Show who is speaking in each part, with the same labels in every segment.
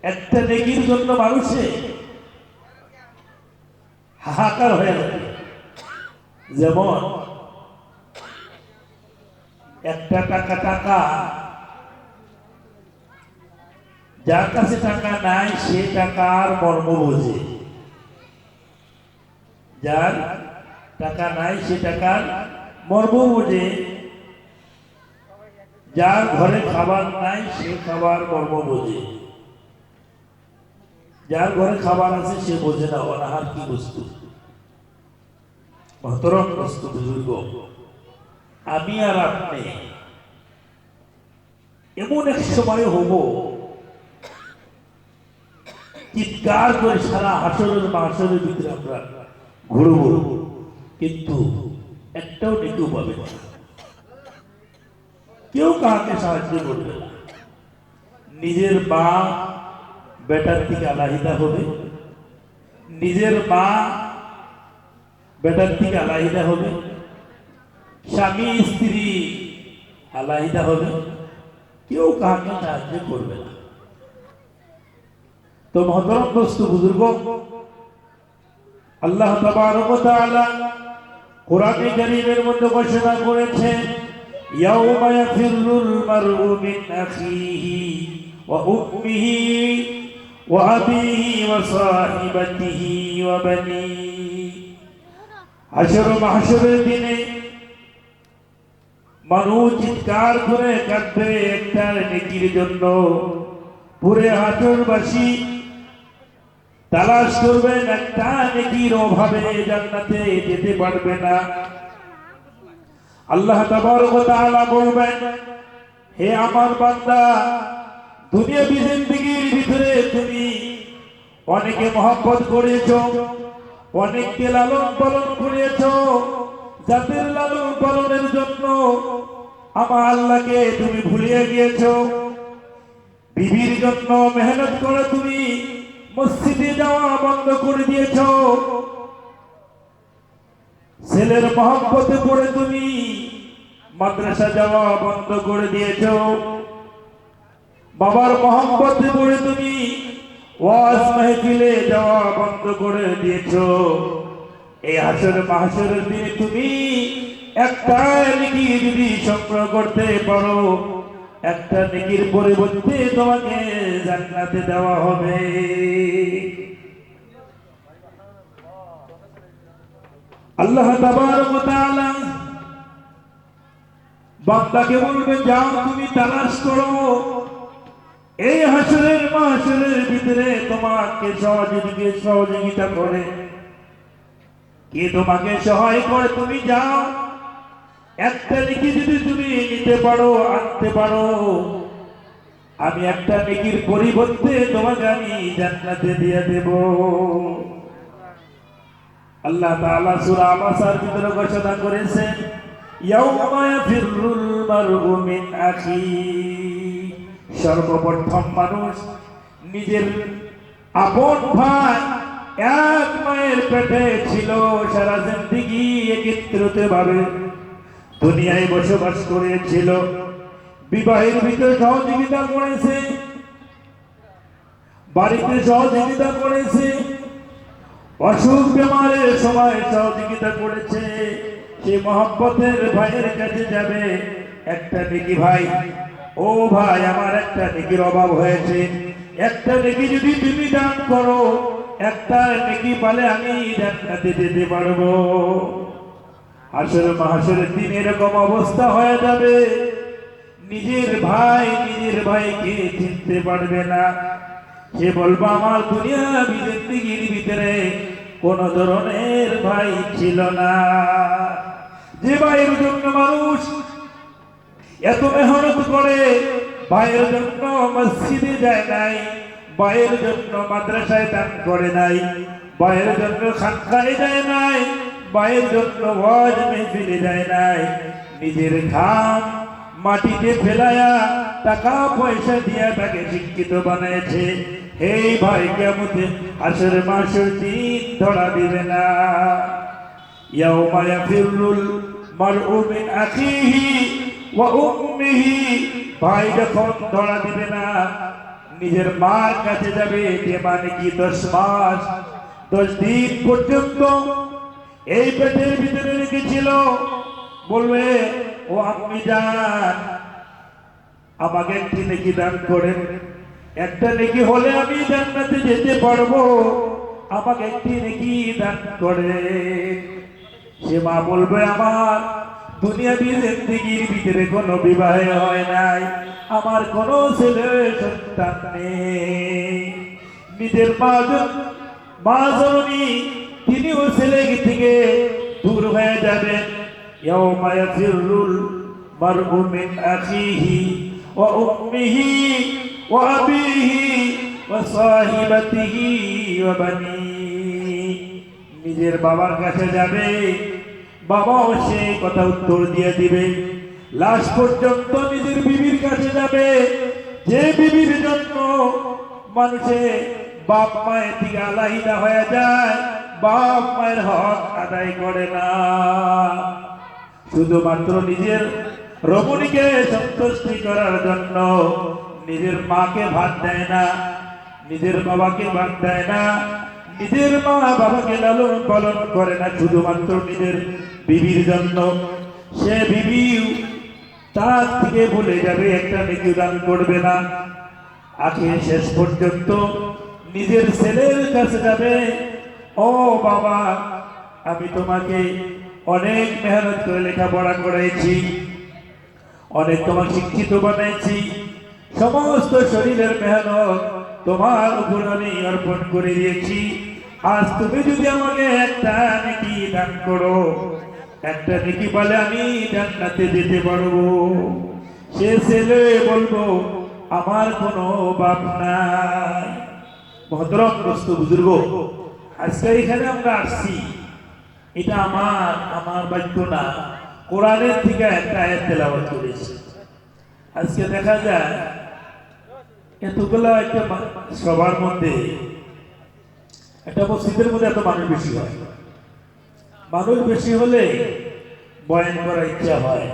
Speaker 1: একটা নেকির জন্য মানুষে হাহাকার হয়ে যাবে। যেমন একটা টাকা যার কাছে টাকা নাই সে টাকার মর্ম বোঝে, যার টাকা নাই সে টাকার মর্ম বোঝে, যার ঘরে খাবার নাই সে খাবার মর্ম বোঝে, যার ঘরে খাবার আছে সে বোঝে না অনাহার কি বস্তু। মহতরম বস্তু বুজুর্গ, আমি আর আপনি এমন এক সময় হব চিৎকার করে সারা হাসরের মাসরের ভিতরে আমরা ঘুরব, কিন্তু একটাও নেকিও পাবে না, কেউ কাউকে সাহায্য করবে না। নিজের মা বেটার থেকে আলাদা হবে, নিজের মা বেটার থেকে আলাদা হবে, স্বামী স্ত্রী আলাদা হবে, কেউ কাউকে সাহায্য করবে না। তো মহতরম দোস্ত বুজুর্গ, আল্লাহ তাবারক ওয়া তাআলা কোরআনে কারীমের মধ্যে ঘোষণা করেছেন, ইয়াউমা ইয়াফিরুল মারউ মিন আখিহি ওয়া উম্মিহি ওয়া আবিহি ওয়া সাহিবাতিহি ওয়া বানিহি। হাসর মাহশরের দিনে মানুষ চিৎকার করে কাঁদবে একটা নেকির জন্য। পুরে হাসরবাসী তালাশ করবেন, একটা নেকির অভাবে জান্নাতে যেতে পারবে না। আল্লাহ তাবারক ওয়া তাআলা বলবেন, হে আমার বান্দা, দুনিয়াবী জিন্দেগীর ভিতরে তুমি অনেকে মহব্বত করেছো, অনেককে লালন পালন করেছো, যাদের লালন পালনের জন্য আমার আল্লাহকে তুমি ভুলিয়ে গিয়েছো। বিবির জন্য মেহনত করে তুমি মসজিদে যাওয়া বন্ধ করে দিয়েছো, ছেলের মহব্বতে পড়ে তুমি মাদ্রাসা যাওয়া বন্ধ করে দিয়েছো, বাবার মহব্বতে পড়ে তুমি ওয়াজ মাহফিলে যাওয়া বন্ধ করে দিয়েছো। এই হাসর মাহশরের দিনে তুমি একটা নেকি যদি সংগ্রহ করতে পারো, একটা নেকির পরিবর্তে তোমাকে জান্নাতে দেওয়া হবে। আল্লাহ তাবারক ওয়া তাআলা বান্দাকে বলবেন, যাও তুমি তালাশ করো এই হাসরের মাহশরের ভিতরে তোমাকে সহযোগিতা করে, কে তোমাকে সহায় করে, তুমি যাও একটা নেকি যদি তুমি নিতে পারো, আনতে পারো, আমি একটা নেকির পরিবর্তে তোমাকে আমি জান্নাতে দিয়ে দেব। আল্লাহ তাআলা সূরা আবাসার ভিতরে ঘোষণা করেছেন, ইয়াউমা ইয়াফিরুল মারউ মিন আখিহি। সর্বপ্রথম মানুষ নিজের আপন ভাই, এক মায়ের পেটে ছিল, সারা জিন্দেগি একত্রিত ভাবে দুনিয়ায় বসবাস করেছিল, বিবাহের ভিতরে সহযোগিতা করেছে, বাড়িতে সহযোগিতা করেছে, অসুখ বেমারের সময় সহযোগিতা করেছে। সে মহব্বতের ভাইয়ের কাছে যাবে, একটা নেকি ভাই, ও ভাই আমার একটা নেকির অভাব হয়েছে, একটা নেকি যদি তুমি দান করো, একটা নেকি পালে আমি জান্নাতে যেতে পারবো। হাসর মাহশরের দিন এরকম অবস্থা হয়ে যাবে, নিজের ভাইকে চিনতে পারবে না। সে বলবো, আমার দুনিয়াবী জিন্দেগীর ভিতরে কোন ধরনের ভাই ছিল না। যে ভাইয়ের জন্য মানুষ এত মেহনত করে, ভাইয়ের জন্য মসজিদে যায় নাই, ভাইয়ের জন্য মাদ্রাসায় দান করে নাই, ভাইয়ের জন্য খানকায় যায় নাই, ভাইয়ের জন্য ওয়াজ মাহফিলে যায় নাই, নিজের ঘাম মাটিতে ফেলায়া টাকা পয়সা দিয়া তাকে শিক্ষিত বানিয়েছে, এই ভাই কিয়ামতে হাসর মাহশর দিন ধরা দিবে না। ইয়াউমা ইয়াফিরুল মারউ মিন আখিহি ওয়া উম্মিহি। ভাই যখন ধরা দিবে না, নিজের মার কাছে যাবে, যে মানে কি 10 মাস 10 দিন পর্যন্ত এই পেটের ভিতরে রেখেছিল। বলবে, ও আপনি যান, আমাকে একটি নেকি দান করেন, একটা নেকি হলে আমি জান্নাতে যেতে পারবো, আমাকে একটি নেকি দান করেন। সে মা বলবে, আমার দুনিয়াবি জিন্দেগির ভিতরে কোনো বিবাহ হয় নাই, আমার কোনো ছেলে সন্তান নেই। নিজের মা জননী তিনিও ছেলে থেকে দূর হয়ে যাবেন। ইয়াউমা ইয়াফিরুল মারউ মিন আখিহি ওয়া উম্মিহি ওয়া আবিহি ওয়া সাহিবাতিহি ওয়া বানিহি। নিজের বাবার কাছে যাবে, বাবাও সেই কথা উত্তর দিয়ে দিবে। লাশ পর্যন্ত নিজের বিবির কাছে যাবে, যে বিবির জন্য মানুষে বাপ মায়ের থেকে আলাদা হয়ে যায়, বাপ মায়ের হক আদায় করে না। শুধুমাত্র নিজের রমণীকে সন্তুষ্টি করার জন্য নিজের মাকে ভাত দেয় না, নিজের বাবাকে ভাত দেয় না, নিজের মা বাবাকে লালন পালন করে না, শুধুমাত্র নিজের বিবির জন্য। সে বিবিও তার থেকে ভুলে যাবে, একটা নেকি দান করবে না। আখের শেষ পর্যন্ত নিজের ছেলের কাছে যাবে, ও বাবা, আমি তোমাকে অনেক মেহনত করে লেখাপড়া করাইছি, অনেক তোমাকে শিক্ষিত বানাইছি, সমস্ত শরীরের মেহনত তোমার উপর আমি অর্পণ করে দিয়েছি। আজ তুমি যদি আমাকে একটা নেকি দান করো, একটা নেকি বলে আমি জান্নাতে যেতে পারবো। সে ছেলে বলবো, আমার কোনো বাপ নাই। মহতরম দোস্ত বুজুর্গ, আজকে এখানে আমরা আসছি, এটা আমার বাক্য না, কোরআনের থেকে একটা আয়াত তেলাওয়াত করেছি। আজকে দেখা যায় এতগুলা একটা সবার মধ্যে, একটা মসজিদের মধ্যে এত মানুষ বেশি হয়, মানুষ বেশি হলে বয়ান করার ইচ্ছা হয়।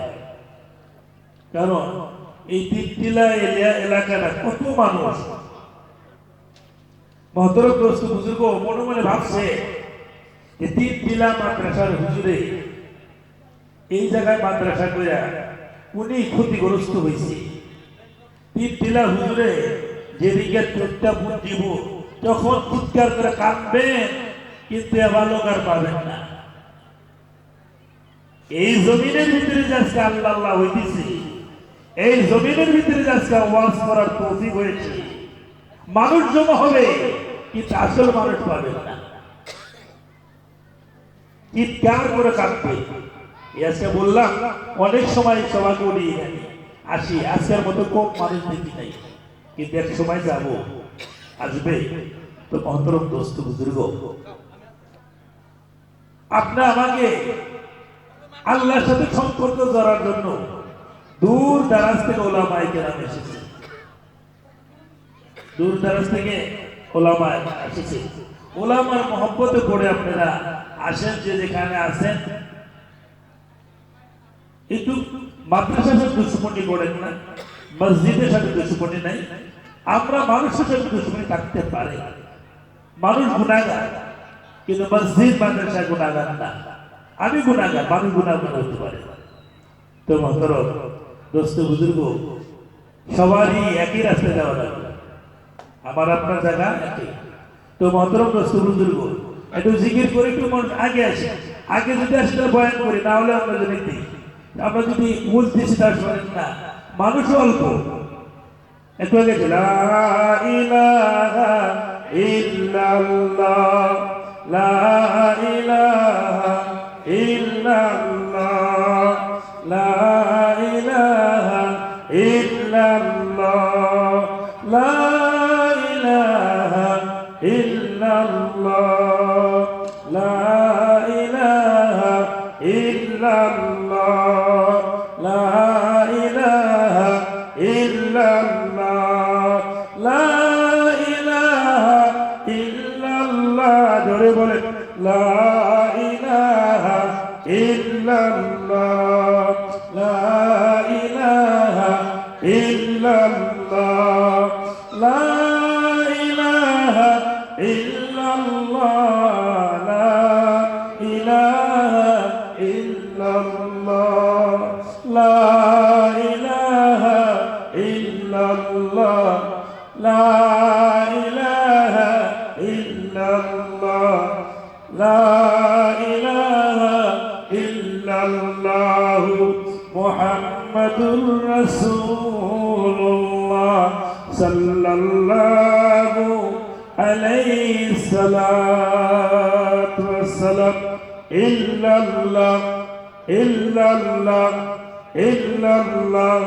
Speaker 1: কারণ এই তিনটিলা এলাকাটা কত মানুষ। মহতরম দোস্ত বুজুর্গ মনে মনে ভাবছে যে তিনটিলা মাদ্রাসার হুজুরে এই জায়গায় মাদ্রাসা করে উনি ক্ষতিগ্রস্ত হয়েছে। তিনটিলা হুজুরে যেদিকে চোখটা দিব, তখন চিৎকার করে কাঁদবেন, কিন্তু এবার লোক আর পাবেন না। এই জমিনের ভিতরে আজকে আল্লাহ আল্লাহ হইতেছে, এই জমিনের ভিতরে আজকে ওয়াজ করার তৌফিক হয়েছে, মানুষ জমা হবে, কিন্তু আসল মানুষ পাবেন না, চিৎকার করে কাঁদবে। আজকে বললাম অনেক সময় সবাইকে উড়িয়ে আসি, আজকের মতো কম মানুষ দেখি নাই, কিন্তু এক সময় যাব, আসবে। তো মহতরম দোস্ত বুজুর্গ, আপনি আমাকে আল্লাহর সাথে সম্পর্ক করার জন্য দূর দারাজ থেকে ওলামায়ে কেরাম এসেছে, দূর দারাজ থেকে ওলামা এসেছে। ওলামার মহব্বতে পড়ে আপনারা আসেন, যে যেখানে আসেন, একটু মাদ্রাসার সাথে দুশ্মনী করেন না, মসজিদের সাথে দুশ্মনী নাই। আমরা মানুষের সাথে দুশ্মনী থাকতে পারে, মানুষ গুনাহগার, কিন্তু মসজিদ মাদ্রাসা গুনাহগার না। আমি গুনাহগার, মানুষ গুনাহগার হতে পারে। তো মহতরম দোস্ত বুজুর্গ, সবারই একই রাস্তায় যাওয়া লাগবে, আমার আপনার জায়গা একই। তো মহতরম দোস্ত বুজুর্গ, একটু জিকির করে একটু আগে আসি, আগে যদি আসলে বয়ান করি, না হলে আমরা যদি দেখি, আমরা যদি মূল দেশে শোনেন না, মানুষও অল্প। একটু আগে লা ইলাহা ইল্লাল্লাহ, লা ইলাহা ইল্লাল্লাহ, লা ইলাহা ইল্লাল্লাহ, লা ইলাহা ইল্লাল্লাহ, লা ইলাহা ইল্লাল্লাহ, লা ইলাহা ইল্লাল্লাহ, লা ইলাহা ইল্লাল্লাহ। জোরে বলে, লা ইলাহা ইল্লাল্লাহ, লা ইলাহা ইল্লাল্লাহ, লা ইল্লাল্লাহ লা ইলাহা ইল্লাল্লাহ লা ইলাহা ইল্লাল্লাহ লা ইলাহা ইল্লাল্লাহ লা ইলাহা ইল্লাল্লাহ মুহাম্মাদুর রাসূলুল্লাহ সাল্লাল্লাহু আলাইহি সালাতু ওয়াসসালাম ইল্লাল্লাহ ইল্লাল্লাহ ইল্লাল্লাহ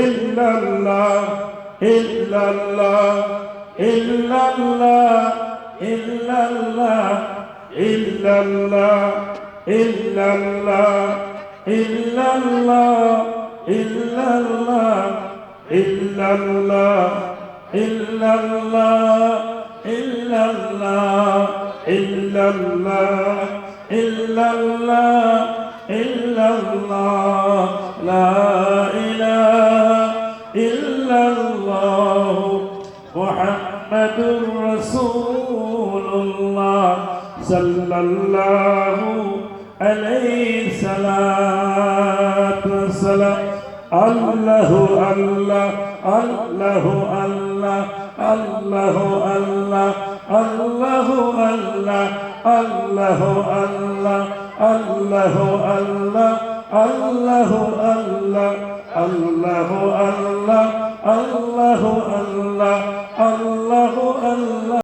Speaker 1: ইল্লাল্লাহ ইল্লাল্লাহ ইল্লাল্লাহ ইল্লাল্লাহ ইল্লাল্লাহ ইল্লাল্লাহ ইল্লাল্লাহ ইল্লাল্লাহ ইল্লাল্লাহ ইল্লাল্লাহ ইল্লাল্লাহ ইল্লাল্লাহ ইল্লাল্লাহ ইল্লাল্লাহ লা ইলাহা ইল্লাল্লাহ মুহাম্মাদুর রাসূলুল্লাহ সাল্লাল্লাহু আলাইহি সালাতু ওয়াসসালাম আল্লাহু আল্লাহ আল্লাহু আল্লাহ আল্লাহু আল্লাহ আল্লাহু আল্লাহ আল্লাহু আল্লাহ আল্লাহু আল্লাহ আল্লাহু আল্লাহ আল্লাহু আল্লাহ আল্লাহু আল্লাহ আল্লাহু আল্লাহ